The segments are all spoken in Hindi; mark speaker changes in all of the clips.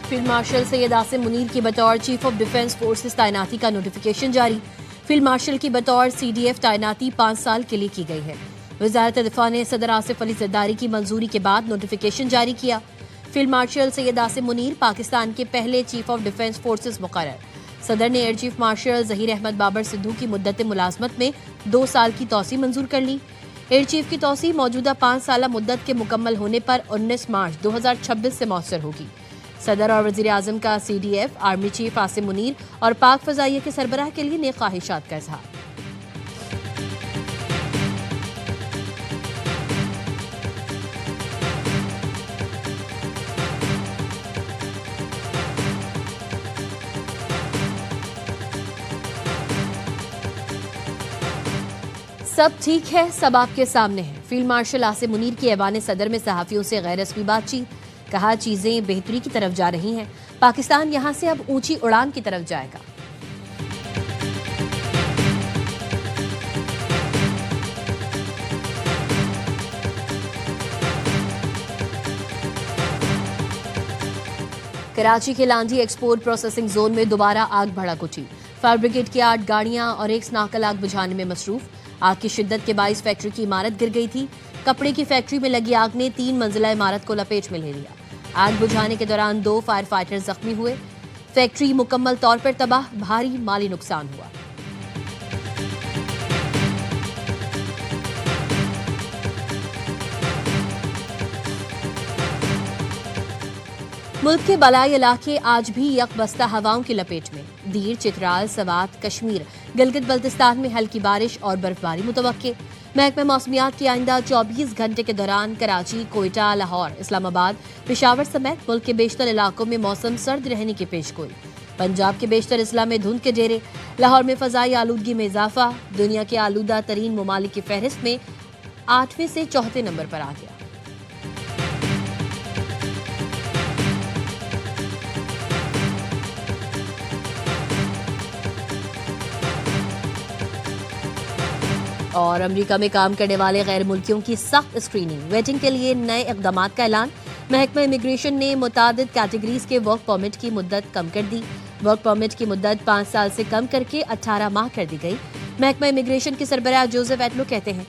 Speaker 1: फील्ड मार्शल सैयद आसिम मुनीर की बतौर चीफ ऑफ डिफेंस फोर्सेस तैनाती का नोटिफिकेशन जारी। फील्ड मार्शल की बतौर CDF तैनाती 5 साल के लिए की गई है। वजारत दिफा ने सदर आसिफ अली जरदारी की मंजूरी के बाद नोटिफिकेशन जारी किया। फील्ड मार्शल सैयद आसिम मुनीर पाकिस्तान के पहले चीफ ऑफ डिफेंस फोर्सेस मुकर्रर। सदर ने air chief marshal Zaheer Ahmed Babar Sidhu की मुद्दत मुलाजमत में 2 साल की तौसी मंजूर कर ली। एयर चीफ की तौसी मौजूदा 5 साल मुद्दत के मुकम्मल होने पर 19 मार्च 2026 से मौसर होगी। सदर और वजीर आजम का CDF army chief Asim Munir और पाक फजाइया के सरबराह के लिए नेक ख्वाहिशात का इजहार। सब ठीक है, सब आपके सामने है। फील्ड मार्शल आसिम मुनीर की ऐवान सदर में सहाफियों से गैर रस्मी बातचीत। कहा, चीजें बेहतरी की तरफ जा रही हैं। पाकिस्तान यहां से अब ऊंची उड़ान की तरफ जाएगा। कराची के लांडी एक्सपोर्ट प्रोसेसिंग जोन में दोबारा आग भड़क उठी। फायर ब्रिगेड की 8 गाड़ियां और एक स्नाकल आग बुझाने में मसरूफ। आग की शिद्दत के बाइस फैक्ट्री की इमारत गिर गई थी। कपड़े की फैक्ट्री में लगी आग ने 3 मंजिला इमारत को लपेट में ले लिया। आग बुझाने के दौरान 2 फायर फाइटर जख्मी हुए। फैक्ट्री मुकम्मल तौर पर तबाह, भारी माली नुकसान हुआ। मुल्क के बलाई इलाके आज भी यकबस्ता हवाओं की लपेट में। दीर, चित्राल, सवात, कश्मीर, गिलगित बल्तिस्तान में हल्की बारिश और बर्फबारी मुतवक्के। महकमा मौसमियात की आइंदा 24 घंटे के दौरान कराची, कोयटा, लाहौर, इस्लामाबाद, पेशावर समेत मुल्क के बेशतर इलाकों में मौसम सर्द रहने की पेशगोई। पंजाब के बेशतर अजला में धुंध के डेरे। लाहौर में फजाई आलूदगी में इजाफा। दुनिया के आलूदा तरीन ममालिक की फहरिस्त में 8वें से 4थे नंबर पर आ गया। और अमेरिका में काम करने वाले गैर मुल्कियों की सख्त स्क्रीनिंग, वेटिंग के लिए नए इक़दाम का ऐलान। महकमा इमिग्रेशन ने मुतादिद कैटेगरीज के वर्क परमिट की मुद्दत कम कर दी। वर्क परमिट की मुद्दत 5 साल से कम करके 18 माह कर दी गई। महकमा इमिग्रेशन के सरबराह जोसेफ एटलो कहते हैं,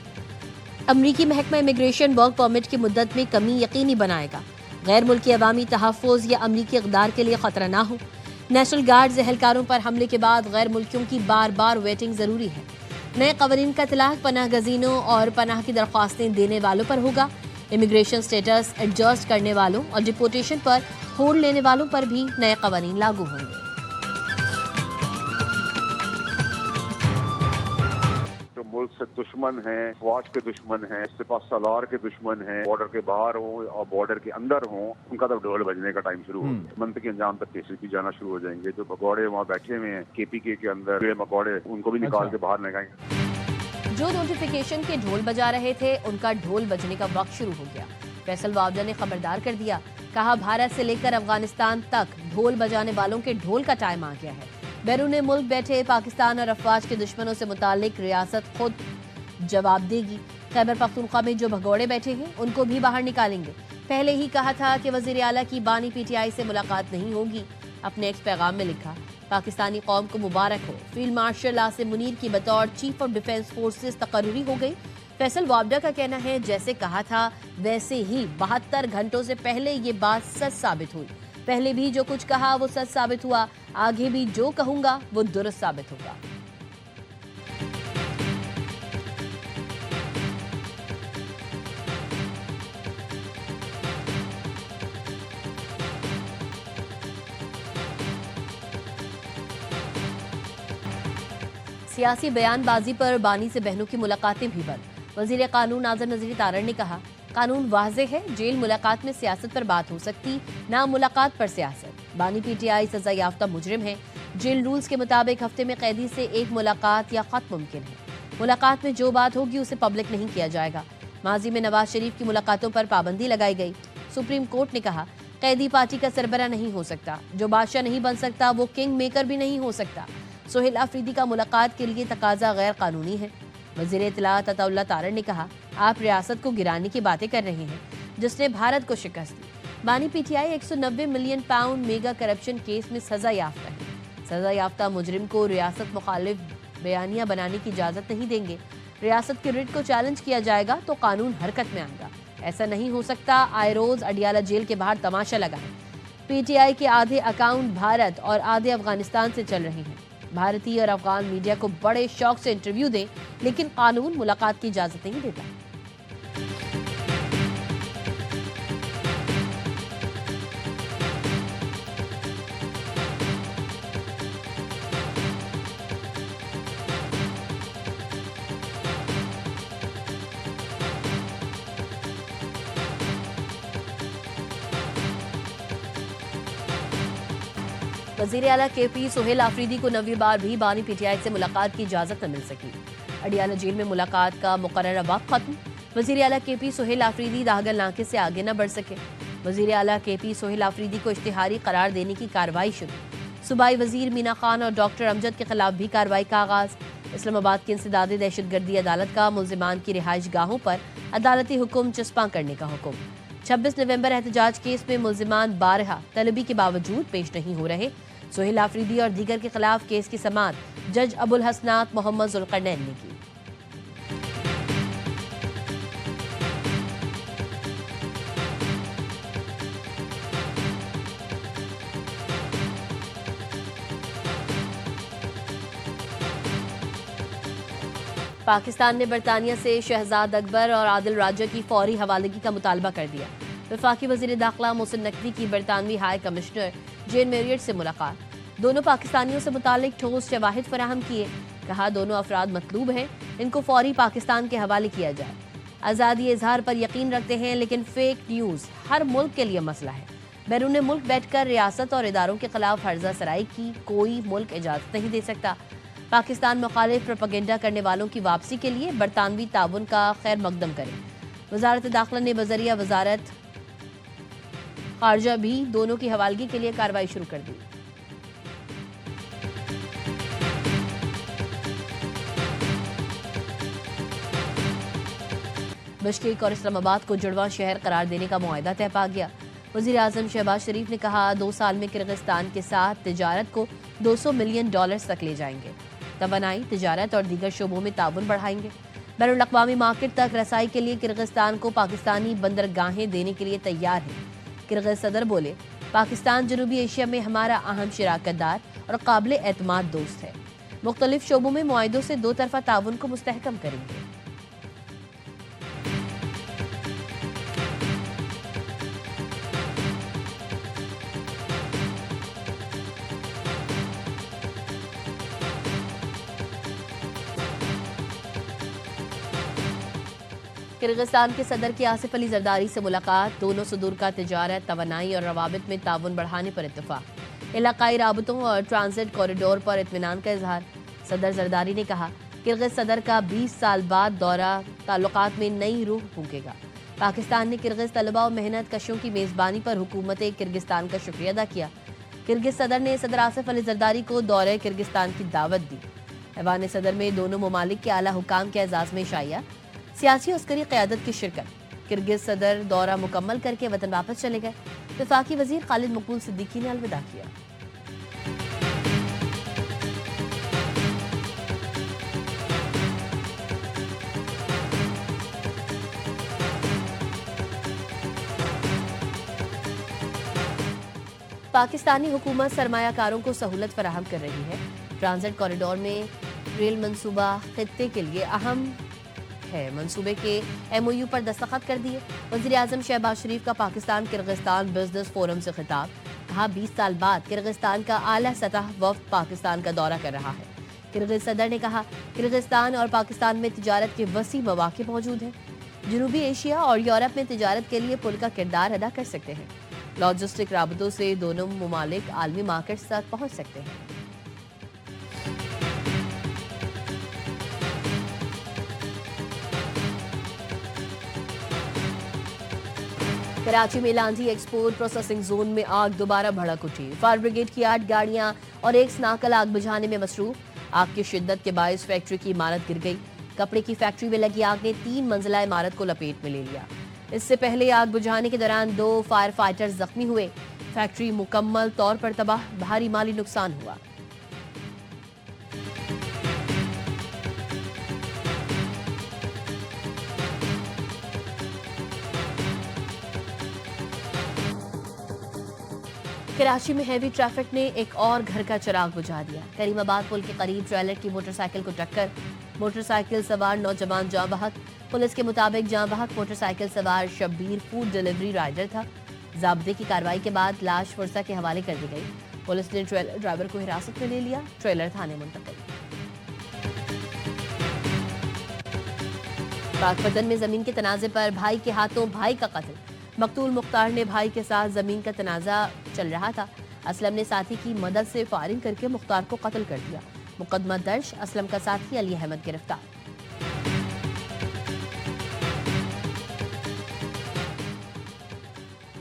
Speaker 1: अमरीकी महकमा इमिग्रेशन वर्क परमिट की मुद्दत में कमी यकीनी बनाएगा। गैर मुल्की अवामी तहफ़्फ़ुज़ या अमरीकी इक़दार के लिए खतरा ना हो। नेशनल गार्ड्स एहलकारों पर हमले के बाद गैर मुल्कियों की बार बार वेटिंग जरूरी है। नए कवानीन का इतलाक़ पनाह गज़ीनों और पनाह की दरख्वास्तें देने वालों पर होगा। इमिग्रेशन स्टेटस एडजस्ट करने वालों और डिपोर्टेशन पर होल्ड लेने वालों पर भी नए कवानीन लागू होंगे।
Speaker 2: जो मुल्क से दुश्मन हैं, फौज के दुश्मन हैं, सिपा सालार के दुश्मन हैं, बॉर्डर के बाहर हों और बॉर्डर के अंदर हों, उनका तो ढोल बजने का टाइम शुरू हो गया। मंतकी अंजाम तक केसेस भी जाना शुरू हो जाएंगे। जो मकौड़े वहाँ बैठे हुए हैं KPK के अंदर, ये मकौड़े, उनको भी निकाल के बाहर लगाएंगे।
Speaker 1: जो नोटिफिकेशन के ढोल बजा रहे थे, उनका ढोल बजने का वक्त शुरू हो गया। फैसल वावजा ने खबरदार कर दिया। कहा, भारत से लेकर अफगानिस्तान तक ढोल बजाने वालों के ढोल का टाइम आ गया है। बैरून मुल्क बैठे पाकिस्तान और अफवाज के दुश्मनों से मुतालिक रियासत खुद जवाब देगी। खैबर पख्तूनख्वा में जो भगोड़े बैठे हैं, उनको भी बाहर निकालेंगे। पहले ही कहा था कि वजीर आला की बानी PTI से मुलाकात नहीं होगी। अपने एक पैगाम में लिखा, पाकिस्तानी कौम को मुबारक हो, फील्ड मार्शल आसिम मुनीर की बतौर चीफ ऑफ डिफेंस फोर्सेस तकर्री हो गई। फैसल वावडा का कहना है, जैसे कहा था वैसे ही 72 घंटों से पहले ये बात सच साबित हुई। पहले भी जो कुछ कहा वो सच साबित हुआ, आगे भी जो कहूंगा वो दुरुस्त साबित होगा। सियासी बयानबाजी पर बानी से बहनों की मुलाकातें भी बंद। वजीर कानून आज़म नज़ीर तारड़ ने कहा, कानून वाज़ेह है, जेल मुलाकात में सियासत पर बात हो सकती, ना मुलाकात पर सियासत। बानी PTI सजा याफ्ता मुजरिम है। जेल रूल्स के मुताबिक हफ्ते में कैदी से एक मुलाकात या खत मुमकिन है। मुलाकात में जो बात होगी उसे पब्लिक नहीं किया जाएगा। माजी में नवाज शरीफ की मुलाकातों पर पाबंदी लगाई गई। सुप्रीम कोर्ट ने कहा, कैदी पार्टी का सरबरा नहीं हो सकता, जो बादशाह नहीं बन सकता वो किंग मेकर भी नहीं हो सकता। सोहेल अफरीदी का मुलाकात के लिए तकाजा गैर कानूनी है। वज़ीर इत्तलात अताउल्लाह तारड़ ने कहा, आप रियासत को गिराने की बातें कर रहे हैं, जिसने भारत को शिकस्त दी। बानी PTI 190 million pound mega corruption case में सजा याफ्ता है। सजा याफ्ता मुजरिम को रियासत मुखालिफ बयानिया बनाने की इजाजत नहीं देंगे। रियासत के रिट को चैलेंज किया जाएगा तो कानून हरकत में आएगा। ऐसा नहीं हो सकता, आए रोज अडियाला जेल के बाहर तमाशा लगा है। पीटीआई के आधे अकाउंट भारत और आधे अफगानिस्तान से चल रहे हैं। भारतीय और अफगान मीडिया को बड़े शौक से इंटरव्यू दें, लेकिन कानून मुलाकात की इजाजत नहीं देता। वजीर आला केपी सोहेल आफरीदी को 9वीं बार भी बानी पीटीआई से मुलाकात की इजाजत न मिल सकी। अडियाला जेल में मुलाकात का मुकर्ररा वक्त खत्म। वजीर आला केपी सोहेल आफरीदी दागल नाके से आगे न बढ़ सके। वजीर आला केपी सोहेल आफरीदी को इश्तिहारी करार देने की कार्रवाई शुरू। सूबाई वजीर मीना खान और डॉक्टर अमजद के खिलाफ भी कार्रवाई का आगाज। इस्लामाबाद की इंसदादी दहशतगर्दी अदालत का मुल्जिमान की रिहाइश गाहों पर अदालती हुक्म चस्पा करने का हुक्म। 26 नवंबर एहतजाज केस में मुल्जिमान बारहा तलबी के बावजूद पेश नहीं हो रहे। सोहेल आफरीदी और दीगर के खिलाफ केस की समाअत जज अबुल हसनात मोहम्मद जुल्करनैन ने की। पाकिस्तान ने बरतानिया से शहजाद अकबर और आदिल राजा की फौरी हवालगी का मुतालबा कर दिया। वफाकी वजीर दाखिला मोहसिन नकवी की बरतानवी हाई कमिश्नर जेन मेरियट से मुलाकात। दोनों पाकिस्तानियों से मुतालिक ठोस शवाहिद फराहम किए। कहा दोनों अफराद मतलूब हैं, इनको फौरी पाकिस्तान के हवाले किया जाए। आज़ादी इजहार पर यकीन रखते हैं, लेकिन फेक न्यूज़ हर मुल्क के लिए मसला है। बैरून मुल्क बैठकर रियासत और इदारों के खिलाफ हर्जा सराई की कोई मुल्क इजाज़त नहीं दे सकता। पाकिस्तान मुखालिफ प्रोपेगेंडा करने वालों की वापसी के लिए बरतानवी ताउन का खैर मकदम करें। वजारत दाखिला ने बजरिया वजारत खारजा भी दोनों की हवालगी के लिए कार्रवाई शुरू कर दी। बिश्केक और इस्लामाबाद को जुड़वा शहर करार देने का मुआहदा तय पा गया। वज़ीर आज़म शहबाज शरीफ ने कहा 2 साल में किर्गिस्तान के साथ तिजारत को $200 मिलियन तक ले जाएंगे। तवानाई, तिजारत और दीगर शोबों में ताउन बढ़ाएंगे। बैनुल अक़वामी मार्केट तक रसाई के लिए किर्गिस्तान को पाकिस्तानी बंदरगाहें देने के लिए तैयार है। किर्गिज सदर बोले, पाकिस्तान जनूबी एशिया में हमारा अहम शराकतदार और काबिल एतमाद दोस्त है। मुख्तलिफ शोबों में मुआहिदों से 2 तरफा ताउन को मुस्तहकम करेंगे। किर्गिस्तान के सदर की आसिफ अली जरदारी से मुलाकात। दोनों सदूर का तिजारत, तवानाई और रवाबित में ताउन बढ़ाने पर इत्तफाक। इलाकाई राबतों और ट्रांजिट कॉरिडोर पर इत्मीनान का इजहार। सदर जरदारी ने कहा किर्गिज सदर का 20 साल बाद दौरा ताल्लुकात में नई रूह फूंकेगा। पाकिस्तान ने किर्गिज तलबा और मेहनत कशों की मेज़बानी पर हुकूमत किर्गिस्तान का शुक्रिया अदा किया। किर्गिज सदर ने सदर आसिफ अली जरदारी को दौरे किर्गिस्तान की दावत दी। ऐवान सदर में दोनों ममालिक के आला हुकाम के एजाज़ में शाया सियासी अस्करी क़यादत की शिरकत। किर्गिज सदर दौरा मुकम्मल करके वतन वापस चले गए। वफाकी वजीर खालिद मकबूल सिद्दीकी ने अलविदा किया। पाकिस्तानी हुकूमत सरमायाकारों को सहूलत फराहम कर रही है। ट्रांजिट कॉरिडोर में रेल मंसूबा खित्ते के लिए अहम है। मंसूबे के MOU पर दस्तखत कर दिए। वज़ीर आज़म शहबाज शरीफ का पाकिस्तान किर्गिस्तान बिजनेस फोरम से खिताब। कहा 20 साल बाद किर्गिस्तान का आला सतह वफ्द पाकिस्तान का दौरा कर रहा है। किर्गिज सदर ने कहा किर्गिस्तान और पाकिस्तान में तिजारत के वसी मौके मौजूद हैं। जनूबी एशिया और यूरोप में तिजारत के लिए पुल का किरदार अदा कर सकते हैं। लॉजिस्टिक राबतों से दोनों ममालिक आलमी मार्केट्स तक पहुंच सकते हैं। कराची में लांधी एक्सपोर्ट प्रोसेसिंग जोन में आग दोबारा भड़क उठी। फायर ब्रिगेड की 8 गाड़ियां और एक स्नाकल आग बुझाने में मसरूफ। आग की शिद्दत के बायस फैक्ट्री की इमारत गिर गई। कपड़े की फैक्ट्री में लगी आग ने 3 मंजिला इमारत को लपेट में ले लिया। इससे पहले आग बुझाने के दौरान 2 फायर फाइटर्स जख्मी हुए। फैक्ट्री मुकम्मल तौर पर तबाह, भारी माली नुकसान हुआ। कराची में हैवी ट्रैफिक ने एक और घर का चिराग बुझा दिया। करीमाबाद पुल के करीब ट्रेलर की मोटरसाइकिल को टक्कर, मोटरसाइकिल सवार नौजवान जाँ बहक। पुलिस के मुताबिक जाँ बहक मोटरसाइकिल सवार शब्बीर फूड डिलीवरी राइडर था। ज़ाब्ते की कार्रवाई के बाद लाश फुरसा के हवाले कर दी गई। पुलिस ने ट्रेलर ड्राइवर को हिरासत में ले लिया, ट्रेलर थाने मुंतकिल। पाकपतन में जमीन के तनाजे पर भाई के हाथों भाई का कत्ल। मकतूल मुख्तार ने भाई के साथ जमीन का तनाजा चल रहा था। असलम ने साथी की मदद से फायरिंग करके मुख्तार को कत्ल कर दिया। मुकदमा दर्ज, असलम का साथी अली अहमद गिरफ्तार।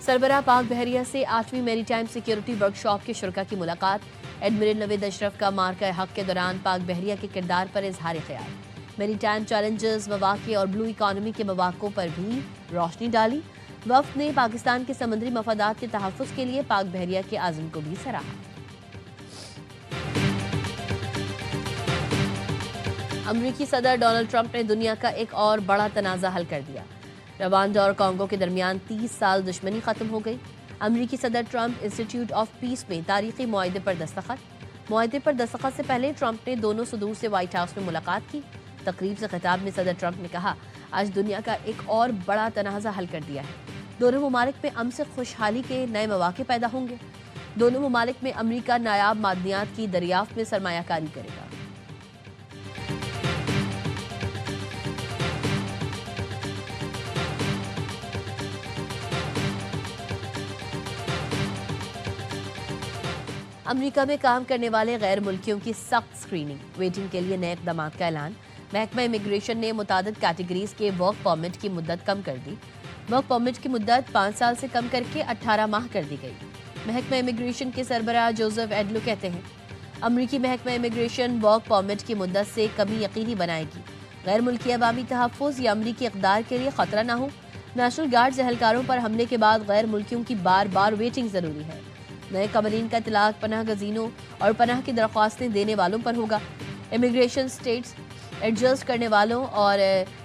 Speaker 1: सरबराह पाक बहरिया से 8वीं मैरीटाइम सिक्योरिटी वर्कशॉप के शुरका की मुलाकात। एडमिरल नवेद अशरफ का मार्का हक के दौरान पाक बहरिया के किरदार पर इजहार ख्याल। मैरीटाइम चैलेंजेस, मवाक़े और ब्लू इकॉनमी के मवाक़ों पर भी रोशनी डाली। वफ़द ने पाकिस्तान के समुद्री मफादात के तहफ़्फ़ुज़ के लिए पाक बहरिया के आज़म को भी सराहा। अमरीकी सदर डोनाल्ड ट्रंप ने दुनिया का एक और बड़ा तनाज़ा हल कर दिया। रवांडा और कांगो के दरमियान 30 साल दुश्मनी खत्म हो गई। अमरीकी सदर ट्रंप इंस्टीट्यूट ऑफ पीस में तारीखी मुआहदे पर दस्तखत। मुआहदे पर दस्तखत से पहले ट्रंप ने दोनों सदूर से व्हाइट हाउस में मुलाकात की। तकरीब से खिताब में सदर ट्रंप ने कहा, आज दुनिया का एक और बड़ा तनाज़ा हल कर दिया है। दोनों ममालिक में अमन से खुशहाली के नए मौके पैदा होंगे। दोनों ममालिक में अमरीका नायाब मादनियात की दरियाफ्त में सरमायाकारी करेगा। अमरीका में काम करने वाले गैर मुल्कियों की सख्त स्क्रीनिंग, वेटिंग के लिए नए इक़दाम का ऐलान। महकमा इमिग्रेशन ने मुतादिद कैटेगरीज के वर्क परमिट की मुद्दत कम कर दी। वर्क परमिट की मुद्दत 5 साल से कम करके 18 माह कर दी गई। महकमा इमिग्रेशन के सरबराह जोसेफ एडलो कहते हैं, अमरीकी महकमा इमिग्रेशन वर्क परमिट की मुद्दत से कमी यकीनी बनाएगी। गैर मुल्की अवामी तहफ़्फ़ुज़ या अमरीकी इक़दार के लिए ख़तरा न हो। नेशनल गार्ड्स एहलकारों पर हमले के बाद गैर मुल्कियों की बार बार वेटिंग ज़रूरी है। नए कवानीन का इतलाक़ पनाह गज़ीनों और पनाह की दरख्वास्तें देने वालों पर होगा। इमिग्रेशन स्टेट्स एडजस्ट करने वालों और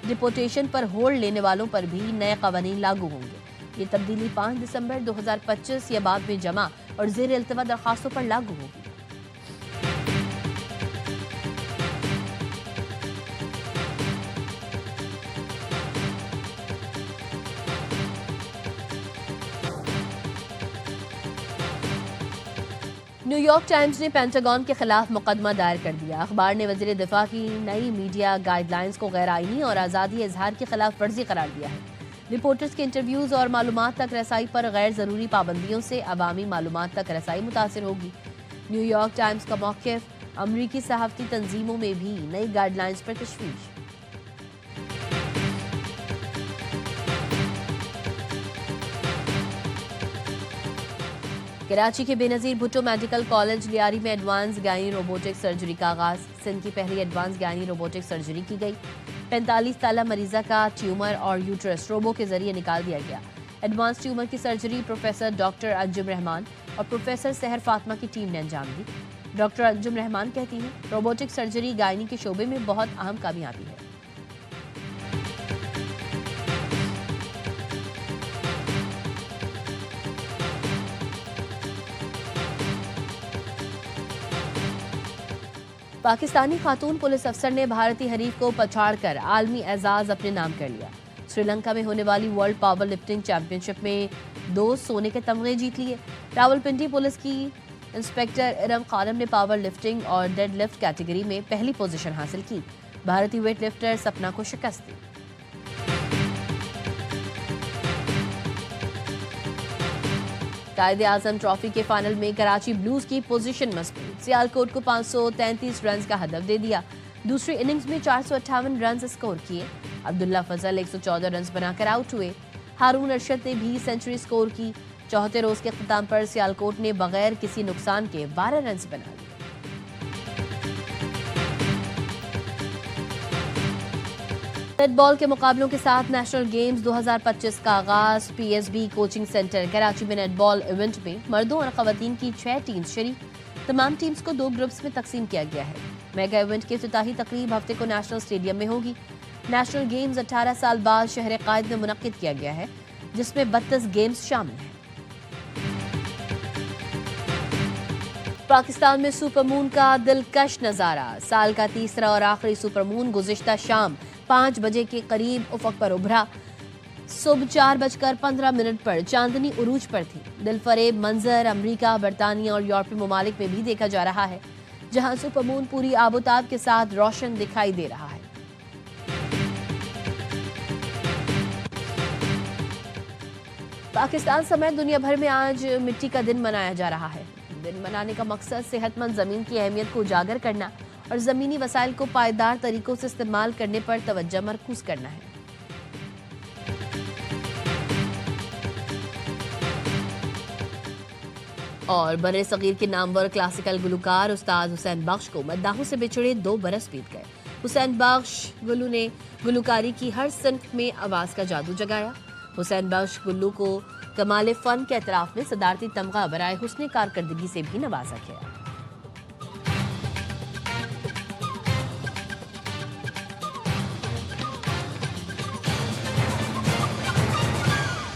Speaker 1: डिपोटेशन पर होल्ड लेने वालों पर भी नए कवानीन लागू होंगे। ये तब्दीली 5 दिसंबर 2025 या बाद में जमा और ज़ेर इल्तवा दरख्वास्तों पर लागू होगी। न्यूयॉर्क टाइम्स ने पेंटागन के खिलाफ मुकदमा दायर कर दिया। अखबार ने वज़ीर दिफा की नई मीडिया गाइडलाइंस को गैर आईनी और आज़ादी इजहार की खिलाफ वर्जी करार दिया है। रिपोर्टर्स के इंटरव्यूज और मालूमात तक रसाई पर गैर ज़रूरी पाबंदियों से अवामी मालूमात तक रसाई मुतासिर होगी। न्यूयॉर्क टाइम्स का मौक़िफ़, अमरीकी सहाफ़ती तंजीमों में भी नई गाइडलाइंस पर तशवीश। कराची के बेनज़ीर भुट्टो मेडिकल कॉलेज लियारी में एडवांस गायनी रोबोटिक सर्जरी का आगाज़। सिंध की पहली एडवांस गायनी रोबोटिक सर्जरी की गई। 45 साल मरीज़ा का ट्यूमर और यूट्रस रोबो के जरिए निकाल दिया गया। एडवांस ट्यूमर की surgery professor doctor Anjum Rahman और प्रोफेसर सहर फातिमा की टीम ने अंजाम दी। डॉक्टर अंजुम रहमान कहती हैं, रोबोटिक सर्जरी गायनी के शोबे में बहुत अहम कामयाबी है। पाकिस्तानी खातून पुलिस अफसर ने भारतीय हरीफ को पछाड़कर आलमी एजाज अपने नाम कर लिया। श्रीलंका में होने वाली वर्ल्ड पावर लिफ्टिंग चैंपियनशिप में 2 सोने के तमगे जीत लिए। रावलपिंडी पुलिस की इंस्पेक्टर इरम खानम ने पावर लिफ्टिंग और डेड लिफ्ट कैटेगरी में पहली पोजीशन हासिल की। भारतीय वेट लिफ्टर सपना को शिकस्त दी। कायदे-आज़म ट्रॉफी के फाइनल में कराची ब्लूज की पोजीशन मजबूत। सियालकोट को 533 रन का हदफ दे दिया। दूसरी इनिंग्स में 458 रन स्कोर किए। अब्दुल्ला फजल 114 रन बनाकर आउट हुए। हारून अरशद ने भी सेंचुरी स्कोर की। चौथे रोज के अख्ताम पर सियालकोट ने बगैर किसी नुकसान के 12 रन बना लिए। नेटबॉल के मुकाबलों के साथ नेशनल गेम्स 2025 का आगाज। पीएसबी कोचिंग सेंटर कराची में नेटबॉल इवेंट में मर्दों और खवातीन की 6 टीम्स शरीक। तमाम टीम्स को 2 ग्रुप्स में तकसीम किया गया है। मेगा इवेंट की इफ्तिताही तकरीब हफ्ते को नेशनल स्टेडियम में होगी। नेशनल गेम्स 18 साल बाद शहर कायद में मुनक्किद किया गया है, जिसमें 32 गेम्स शामिल हैं। पाकिस्तान में सुपरमून का दिलकश नजारा। साल का तीसरा और आखिरी सुपरमून गुज़िश्ता शाम 5 बजे के करीब उफक पर उभरा। सुबह 4:15 पर चांदनी उरूज पर थी। दिलफरेब मंजर अमेरिका, बरतानिया और यूरोपीय ममालिक में भी देखा जा रहा है, जहां सुपरमून पूरी आबोताब के साथ रोशन दिखाई दे रहा है। पाकिस्तान समेत दुनिया भर में आज मिट्टी का दिन मनाया जा रहा है। दिन मनाने का मकसद सेहतमंद जमीन की अहमियत को उजागर करना और जमीनी वसाइल को पायदार तरीकों से इस्तेमाल करने पर तवज्जो मरकूज करना है। और बरे सगीर के नामवर क्लासिकल गुलकार उस्ताद हुसैन बख्श को मद्दाहों से बिछड़े 2 बरस बीत गए। हुसैन बख्श गुल्लू ने गुलकारी की हर सिन्फ में आवाज का जादू जगाया। हुसैन बख्श गुल्लू को कमाल फन के एतराफ में सदारती तमगा बराए हुस्न कारकर्दगी से भी नवाजा गया।